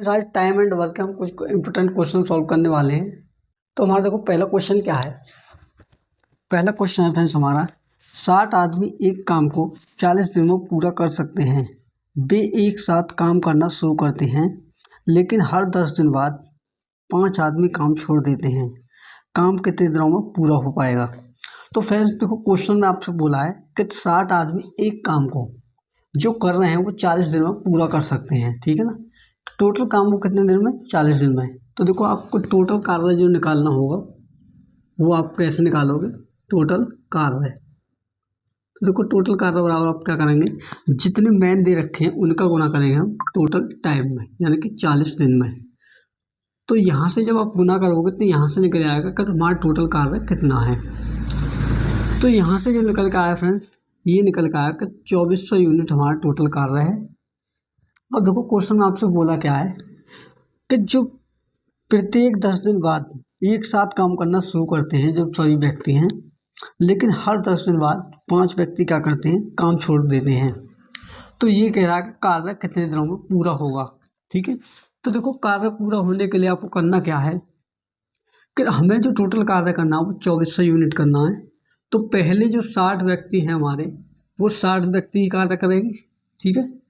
आज time and work के हम कुछ इंपॉर्टेंट क्वेश्चन सॉल्व करने वाले हैं। तो हमारा देखो पहला क्वेश्चन क्या है। पहला क्वेश्चन है फ्रेंड्स हमारा, 60 आदमी एक काम को 40 दिन में पूरा कर सकते हैं। वे एक साथ काम करना शुरू करते हैं, लेकिन हर 10 दिन बाद 5 आदमी काम छोड़ देते हैं। काम कितने दिनों में पूरा हो पाएगा। तो फ्रेंड्स देखो, क्वेश्चन में आपसे बोला है कि 60 आदमी एक काम को जो कर रहे हैं वो 40 दिन में पूरा कर सकते हैं, ठीक है ना। तो टोटल काम वो कितने दिन में, 40 दिन में। तो देखो, आपको टोटल कार्य जो निकालना होगा वो आप कैसे निकालोगे, टोटल कार्य। तो देखो, टोटल कार्य बराबर आप क्या करेंगे, जितने मैन दे रखे हैं उनका गुना करेंगे हम टोटल टाइम में, यानी कि 40 दिन में। तो यहाँ से जब आप गुना करोगे तो यहाँ से निकल आएगा कि हमारा टोटल कार्य कितना है। तो यहाँ से जो निकल के आया फ्रेंड्स, ये निकल के आया कि 2400 यूनिट हमारा टोटल कार्य है। और देखो, क्वेश्चन में आपसे बोला क्या है कि जो प्रत्येक 10 दिन बाद एक साथ काम करना शुरू करते हैं जब सभी व्यक्ति हैं, लेकिन हर 10 दिन बाद 5 व्यक्ति क्या करते हैं, काम छोड़ देते हैं। तो ये कह रहा है कि कार्य कितने दिनों में पूरा होगा, ठीक है। तो देखो, कार्य पूरा होने के लिए आपको करना क्या है कि हमें जो टोटल कार्य करना है वो 2400 यूनिट करना है। तो पहले जो 60 व्यक्ति हैं हमारे, वो 60 व्यक्ति ही कार्य करेंगे, ठीक है।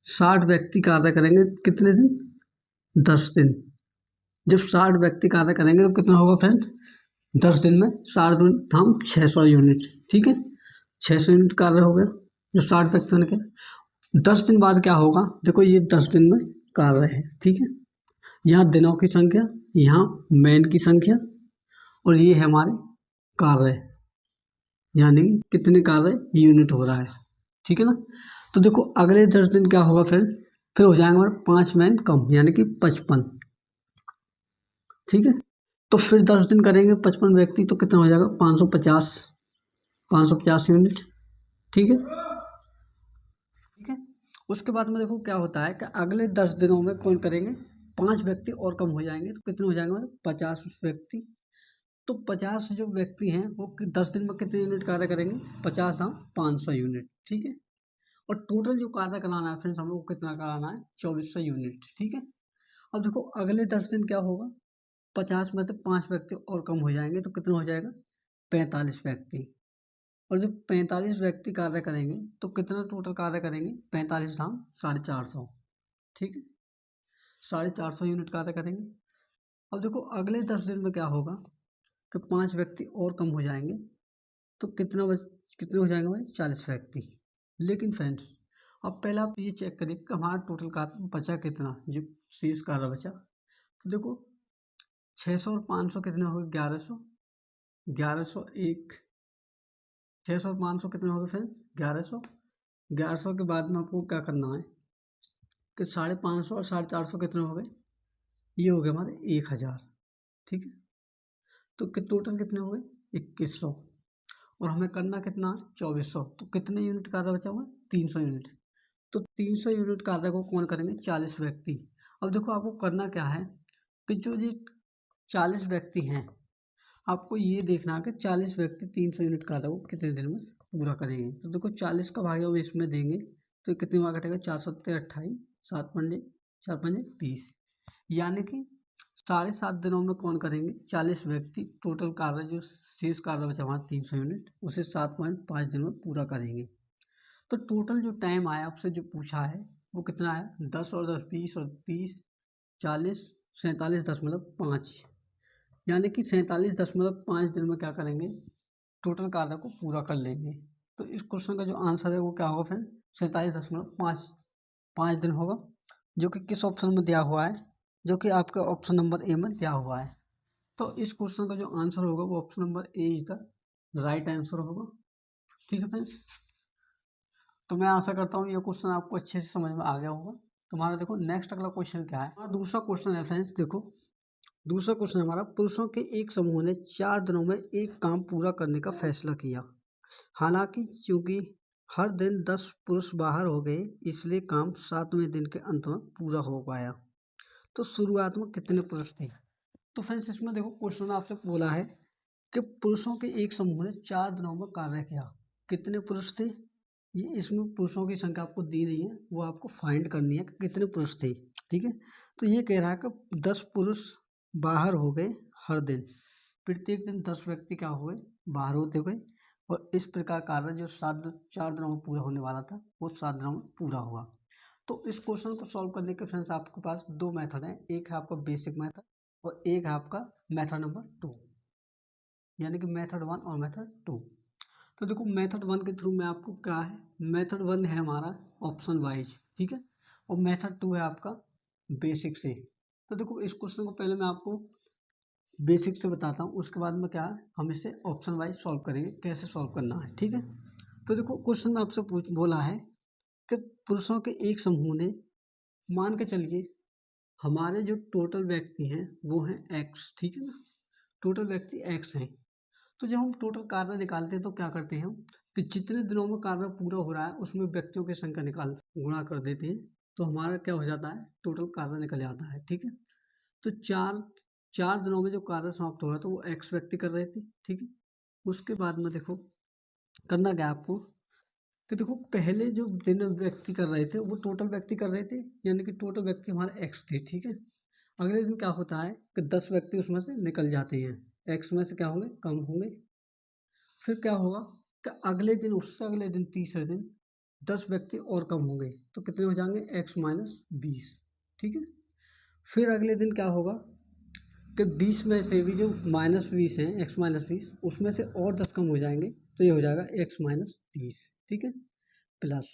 60 व्यक्ति कार्य करेंगे कितने दिन, 10 दिन। जब 60 व्यक्ति कार्य करेंगे तो कितना होगा फ्रेंड्स, 10 दिन में 60 दिन हम 600 यूनिट, ठीक है। 600 यूनिट कार्य हो गया जो 60 व्यक्तियों ने किया। 10 दिन बाद क्या होगा, देखो ये 10 दिन में कार्य है, ठीक है। यहाँ दिनों की संख्या, यहाँ मैन की संख्या, और ये है हमारे कार्य, यानी कितने कार्य यूनिट हो रहा है, ठीक है ना। तो देखो, अगले 10 दिन क्या होगा फिर हो जाएंगे हमारे 5 मैन कम, यानी कि 55, ठीक है। तो फिर 10 दिन करेंगे 55 व्यक्ति, तो कितना हो जाएगा 550 यूनिट, ठीक है, ठीक है। उसके बाद में देखो क्या होता है कि अगले 10 दिनों में कौन करेंगे, 5 व्यक्ति और कम हो जाएंगे, तो कितने हो जाएंगे हमारे 50 व्यक्ति। तो 50 जो व्यक्ति हैं वो 10 दिन में कितने यूनिट कार्य करेंगे, 50 हाँ 500 यूनिट, ठीक है। और टोटल जो कार्य कराना है फ्रेंड्स हम लोग को कितना कराना है, 2400 यूनिट, ठीक है। अब देखो, अगले 10 दिन क्या होगा, 50 में तो 5 व्यक्ति और कम हो जाएंगे, तो कितना हो जाएगा 45 व्यक्ति। और जब 45 व्यक्ति कार्य करेंगे तो कितना टोटल कार्य करेंगे, 45 धाम 450, ठीक है, 450 यूनिट कार्य करेंगे। अब देखो, अगले 10 दिन में क्या होगा कि 5 व्यक्ति और कम हो जाएंगे, तो कितने हो जाएंगे भाई, 40 व्यक्ति। लेकिन फ्रेंड्स, अब पहले आप ये चेक करिए कि हमारा टोटल कार्य बचा कितना, जो शेष कार्य बचा। तो देखो, 600 और 500 कितने हो गए, 1100, 1101, 600 और 500 कितने हो गए फ्रेंड्स, 1100। 1100 के बाद में आपको क्या करना है कि 550 और 450 कितने हो गए, ये हो गए हमारे 1000, ठीक है। तो टोटल कितने हो गए 2100, और हमें करना कितना है 2400। तो कितने यूनिट कार्य बचा हुआ है, 300 यूनिट। तो 300 यूनिट कार्य को कौन करेंगे, 40 व्यक्ति। अब देखो, आपको करना क्या है कि जो ये 40 व्यक्ति हैं, आपको ये देखना है कि 40 व्यक्ति 300 यूनिट कार्य को कितने दिन में पूरा करेंगे। तो देखो, 40 का भाग हम इसमें देंगे तो कितने मार्क कटेगा, 4 सत्ते 28, 7 पंजे 4 पंजे 20, यानी कि 7.5 दिनों में कौन करेंगे, 40 व्यक्ति टोटल कार्य जो शेष कार्य बचा हमारा 300 यूनिट, उसे 7.5 दिन में पूरा करेंगे। तो टोटल जो टाइम आया आपसे जो पूछा है वो कितना है, 10 और 10 20 और 30 40 47.5, यानी कि 47.5 दिन में क्या करेंगे, टोटल कार्य को पूरा कर लेंगे। तो इस क्वेश्चन का जो आंसर है वो क्या होगा फ्रेंड, 47.5 दिन होगा, जो कि किस ऑप्शन में दिया हुआ है, जो कि आपके ऑप्शन नंबर ए में दिया हुआ है। तो इस क्वेश्चन का जो आंसर होगा वो option number A is the right answer होगा, ठीक है फ्रेंड्स। तो मैं आशा करता हूँ ये क्वेश्चन आपको अच्छे से समझ में आ गया होगा। तुम्हारा देखो नेक्स्ट अगला क्वेश्चन क्या है, हमारा दूसरा क्वेश्चन है फ्रेंड्स। देखो, दूसरा क्वेश्चन हमारा, पुरुषों के एक समूह ने 4 दिनों में एक काम पूरा करने का फैसला किया। हालांकि चूंकि हर दिन 10 पुरुष बाहर हो गए, इसलिए काम 7वें दिन के अंत में पूरा हो पाया। तो शुरुआत में कितने पुरुष थे। तो फ्रेंड्स, इसमें देखो क्वेश्चन में आपसे बोला है कि पुरुषों के एक समूह ने 4 दिनों में कार्य किया, कितने पुरुष थे। ये इसमें पुरुषों की संख्या आपको दी नहीं है, वो आपको फाइंड करनी है कि कितने पुरुष थे, ठीक है। तो ये कह रहा है कि 10 पुरुष बाहर हो गए हर दिन, प्रत्येक दिन 10 व्यक्ति क्या हुए, बाहर होते हुए, और इस प्रकार कार्य जो 4 दिनों में पूरा होने वाला था वो 7 दिनों में पूरा हुआ। तो इस क्वेश्चन को सॉल्व करने के फ्रेंड्स आपके पास दो मेथड हैं, एक है आपका बेसिक मेथड और एक है आपका मेथड नंबर 2, यानी कि मेथड 1 और मेथड 2। तो देखो मेथड 1 के थ्रू में आपको क्या है, मेथड 1 है हमारा ऑप्शन वाइज, ठीक है, और मेथड 2 है आपका बेसिक से। तो देखो इस क्वेश्चन को पहले मैं आपको बेसिक से बताता हूँ, उसके बाद में क्या है हम इसे ऑप्शन वाइज सॉल्व करेंगे, कैसे सॉल्व करना है, ठीक है। तो देखो क्वेश्चन में आपसे बोला है कि पुरुषों के एक समूह ने, मान के चलिए हमारे जो टोटल व्यक्ति हैं वो हैं एक्स, ठीक है ना, टोटल व्यक्ति एक्स हैं। तो जब हम टोटल कार्य निकालते हैं तो क्या करते हैं हम कि जितने दिनों में कार्य पूरा हो रहा है उसमें व्यक्तियों की संख्या निकाल गुणा कर देते हैं, तो हमारा क्या हो जाता है, टोटल कार्य निकल जाता है, ठीक है। तो चार दिनों में जो कार्य समाप्त हो रहा था वो एक्स व्यक्ति कर रहे थे, ठीक है। उसके बाद में देखो करना क्या आपको कि देखो पहले जो दिन व्यक्ति कर रहे थे वो टोटल व्यक्ति कर रहे थे, यानी कि टोटल व्यक्ति हमारे एक्स थे, ठीक है। अगले दिन क्या होता है कि 10 व्यक्ति उसमें से निकल जाते हैं, एक्स में से क्या होंगे, कम होंगे। फिर क्या होगा कि अगले दिन, उससे अगले दिन, तीसरे दिन 10 व्यक्ति और कम होंगे, तो कितने हो जाएंगे, एक्स माइनस 20, ठीक है। फिर अगले दिन क्या होगा कि 20 में से भी जो -20 हैं, एक्स माइनस 20, उसमें से और 10 कम हो जाएंगे, तो ये हो जाएगा एक्स माइनस 30, ठीक है, प्लस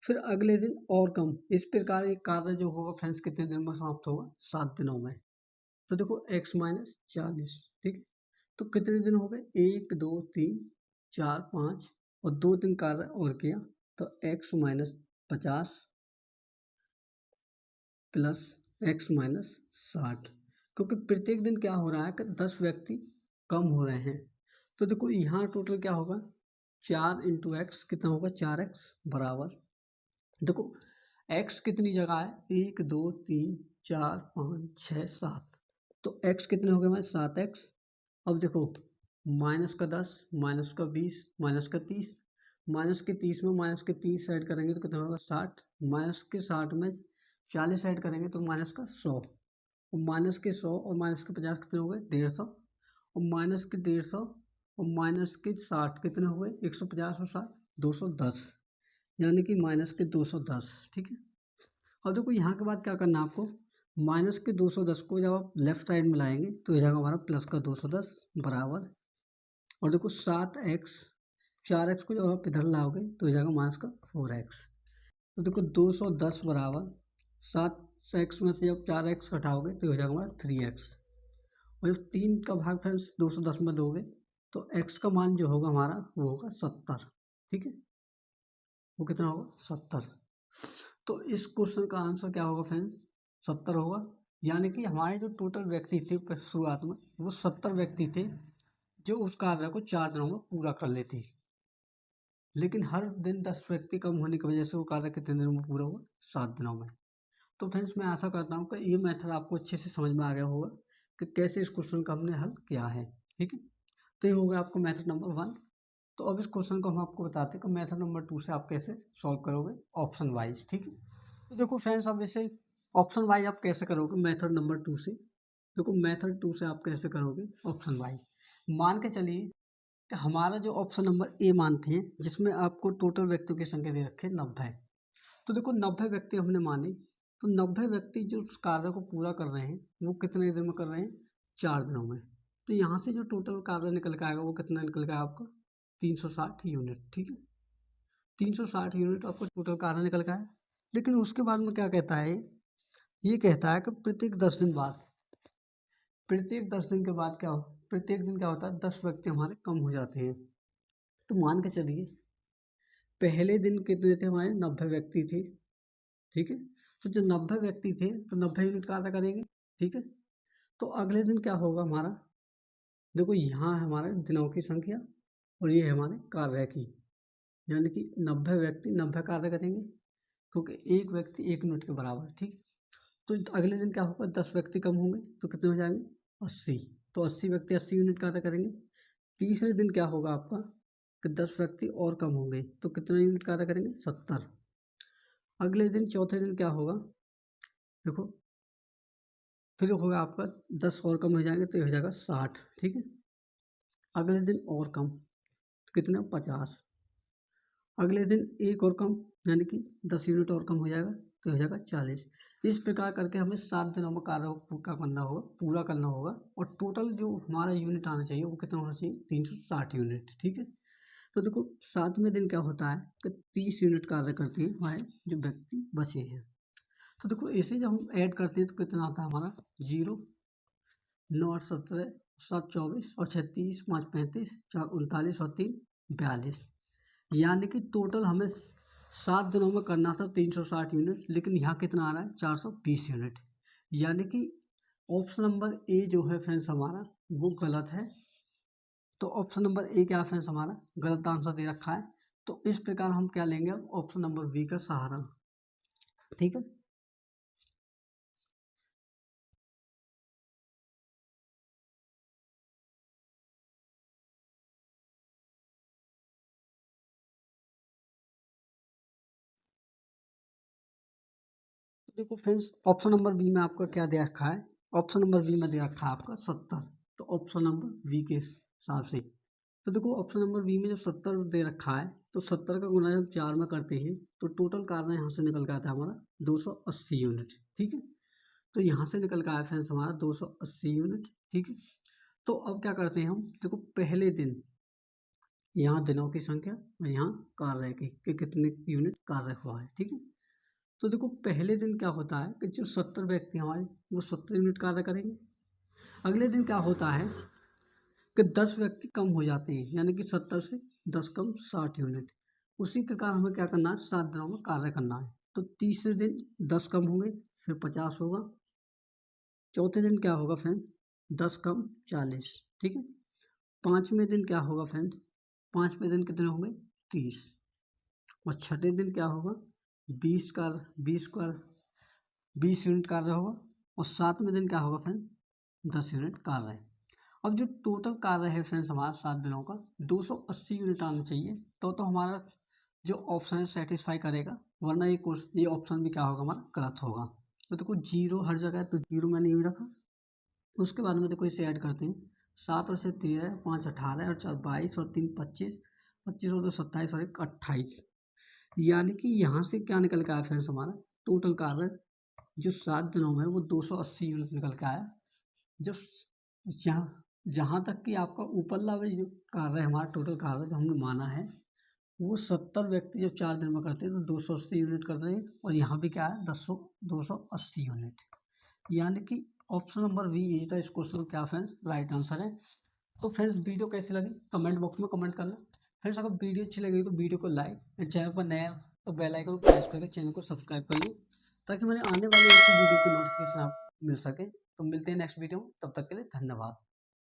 फिर अगले दिन और कम। इस प्रकार एक कार्य जो होगा फ्रेंड्स कितने दिन में समाप्त होगा, 7 दिनों में। तो देखो एक्स माइनस 40, ठीक है। तो कितने दिन हो गए, 1 2 3 4 5, और 2 दिन कार्य और किया, तो x minus 50 plus x minus 60, क्योंकि प्रत्येक दिन क्या हो रहा है कि 10 व्यक्ति कम हो रहे हैं। तो देखो यहाँ टोटल क्या होगा, 4 इंटू एक्स कितना होगा, 4x बराबर, देखो x कितनी जगह है, 1 2 3 4 5 6 7, तो x कितने हो गए हमारे, 7x। अब देखो माइनस का 10, माइनस का 20, माइनस का 30, माइनस के 30 में माइनस के 30 ऐड करेंगे तो कितना होगा, 60, माइनस के 60 में 40 ऐड करेंगे तो माइनस का 100, और माइनस के 100 और माइनस के 50 कितने हो गए, 150, और माइनस के 150 और माइनस के 60 कितने हो गए, 150 और 60 210, यानी कि माइनस के 210, ठीक है। और देखो यहाँ के बाद क्या करना है आपको, माइनस के 210 को जब आप लेफ्ट साइड में लाएंगे तो हो जाएगा हमारा प्लस का 210 बराबर, और देखो 7x, 4x को जब आप इधर लाओगे तो हो जाएगा माइनस का 4x। तो देखो 210 बराबर 7x में से जब 4x घटाओगे तो हो जाएगा हमारा 3x, और जब 3 का भाग फ्रेंड्स 210 में दोगे तो x का मान जो होगा हमारा वो होगा 70, ठीक है, वो कितना होगा, 70। तो इस क्वेश्चन का आंसर क्या होगा फ्रेंड्स, 70 होगा, यानी कि हमारे जो टोटल व्यक्ति थे शुरुआत में वो 70 व्यक्ति थे जो उस कार्य को 4 दिनों में पूरा कर लेते, लेकिन हर दिन 10 व्यक्ति कम होने की वजह से वो कार्य कितने दिनों में पूरा हुआ, 7 दिनों में। तो फ्रेंड्स मैं आशा करता हूँ कि ये मेथड आपको अच्छे से समझ में आ गया होगा कि कैसे इस क्वेश्चन का हमने हल किया है, ठीक है। तो ये हो गया आपको मेथड नंबर 1। तो अब इस क्वेश्चन को हम आपको बताते हैं कि मेथड नंबर 2 से आप कैसे सॉल्व करोगे ऑप्शन वाइज, ठीक है। तो देखो फ्रेंड्स अब इसे ऑप्शन वाइज आप कैसे करोगे मेथड नंबर 2 से, देखो मेथड 2 से आप कैसे करोगे ऑप्शन वाइज, मान के चलिए कि हमारा जो ऑप्शन नंबर ए मानते हैं जिसमें आपको टोटल व्यक्तियों की संख्या दे रखे 90, तो देखो 90 व्यक्ति हमने माने, तो 90 व्यक्ति जो उस कार्य को पूरा कर रहे हैं वो कितने दिन में कर रहे हैं, 4 दिनों में। तो यहाँ से जो टोटल कार्य निकल के आएगा वो कितना निकल के आपका 360 यूनिट, ठीक है, 360 यूनिट आपको टोटल कार्य निकल के आया। लेकिन उसके बाद में क्या कहता है, ये कहता है कि प्रत्येक 10 दिन बाद, प्रत्येक 10 दिन के बाद क्या हो, प्रत्येक दिन क्या होता है 10 व्यक्ति हमारे कम हो जाते हैं। तो मान के चलिए पहले दिन कितने थे हमारे, 90 व्यक्ति थे, ठीक है। तो जो 90 व्यक्ति थे तो 90 यूनिट कार्य करेंगे, ठीक है। तो अगले दिन क्या होगा हमारा, देखो यहाँ है हमारे दिनों की संख्या और ये है हमारे कार्य की, यानी कि 90 व्यक्ति 90 कार्य करेंगे, क्योंकि एक व्यक्ति 1 मिनट के बराबर, ठीक। तो अगले दिन क्या होगा, 10 व्यक्ति कम होंगे तो कितने हो जाएंगे, 80, तो 80 व्यक्ति 80 यूनिट कार्य करेंगे। तीसरे दिन क्या होगा आपका कि 10 व्यक्ति और कम होंगे तो कितने यूनिट कार्य करेंगे, 70। अगले दिन चौथे दिन क्या होगा देखो फिर होगा आपका 10 और कम हो जाएंगे तो ये हो जाएगा 60, ठीक है। अगले दिन और कम, कितना 50। अगले दिन एक और कम, यानी कि 10 यूनिट और कम हो जाएगा तो हो जाएगा 40। इस प्रकार करके हमें 7 दिनों में कार्य पूरा करना होगा, और टोटल जो हमारा यूनिट आना चाहिए वो कितना होना चाहिए, 360 यूनिट, ठीक है। तो देखो 7वें दिन क्या होता है कि 30 यूनिट कार्य करते हैं हमारे जो व्यक्ति बचे हैं। तो देखो इसे जब हम ऐड करते हैं तो कितना आता है हमारा, 0, 9 8 17, 7 24 और 36, 5 35, 4 39 और 3 42। यानी कि टोटल हमें 7 दिनों में करना था 360 यूनिट, लेकिन यहाँ कितना आ रहा है 420 यूनिट। यानी कि ऑप्शन नंबर ए जो है फ्रेंड्स हमारा वो गलत है। तो ऑप्शन नंबर ए क्या है फ्रेंड्स हमारा गलत आंसर दे रखा है। तो इस प्रकार हम क्या लेंगे, ऑप्शन नंबर बी का सहारा, ठीक है। तो देखो फ्रेंड्स ऑप्शन नंबर बी में आपका क्या दे रखा है, ऑप्शन नंबर बी में दे रखा है आपका 70। तो ऑप्शन नंबर बी के हिसाब से, तो देखो ऑप्शन नंबर बी में जब 70 दे रखा है तो 70 का गुना जब 4 में करते हैं तो टोटल कार्य यहाँ से निकल के आता है हमारा 280 यूनिट, ठीक है। तो यहाँ से निकल के आया फ्रेंड्स हमारा 280 यूनिट, ठीक है। तो अब क्या करते हैं हम, देखो पहले दिन यहाँ दिनों की संख्या और यहाँ कार्य की कि कितने यूनिट कार्य हुआ है, ठीक है। तो देखो पहले दिन क्या होता है कि जो 70 व्यक्ति हमारे वो 70 यूनिट कार्य करेंगे। अगले दिन क्या होता है कि 10 व्यक्ति कम हो जाते हैं, यानी कि 70 से 10 कम 60 यूनिट। उसी प्रकार हमें क्या करना है, 7 दिनों में कार्य करना है। तो तीसरे दिन 10 कम होंगे, फिर 50 होगा। चौथे दिन क्या होगा फ्रेंड, 10 कम 40, ठीक है। पाँचवें दिन क्या होगा फ्रेंड, पाँचवें दिन कितने होंगे 30। और छठे दिन क्या होगा 20 यूनिट कार्य होगा। और सातवें दिन क्या होगा फ्रेंड 10 यूनिट कार्य है। अब जो टोटल कार्य है फ्रेंड्स हमारा 7 दिनों का 280 यूनिट आना चाहिए, तो हमारा जो ऑप्शन है सेटिस्फाई करेगा, वरना ये ऑप्शन भी क्या होगा हमारा गलत होगा। तो देखो जीरो हर जगह है तो जीरो मैंने यूँ रखा। उसके बाद में देखो इसे ऐड करते हैं, 7 और से 13, 5 18 और 4 22 और 3 25, 25 और 2 27 और 1 28। यानी कि यहाँ से क्या निकल के आया फ्रेंड्स हमारा टोटल कार्य जो 7 दिनों में वो 280 यूनिट निकल के आया। जब जहाँ जहाँ तक कि आपका ऊपरला वाला जो कार्य है हमारा टोटल कार्य जो हमने माना है वो 70 व्यक्ति जब 4 दिन में करते हैं तो 280 यूनिट करते हैं, और यहाँ भी क्या है 280 यूनिट। यानी कि ऑप्शन नंबर बी ये था इस क्वेश्चन का क्या फ्रेंड्स राइट आंसर है। तो फ्रेंड्स वीडियो कैसी लगी कमेंट बॉक्स में कमेंट करना। फ्रेंड्स अगर वीडियो अच्छी लगी तो वीडियो को लाइक, चैनल पर नया तो बेल आइकन को प्रेस करके चैनल को सब्सक्राइब कर लो, ताकि मैंने आने वाली ऐसी वीडियो की नोटिफिकेशन आपको मिल सके। तो मिलते हैं नेक्स्ट वीडियो में, तब तक के लिए धन्यवाद।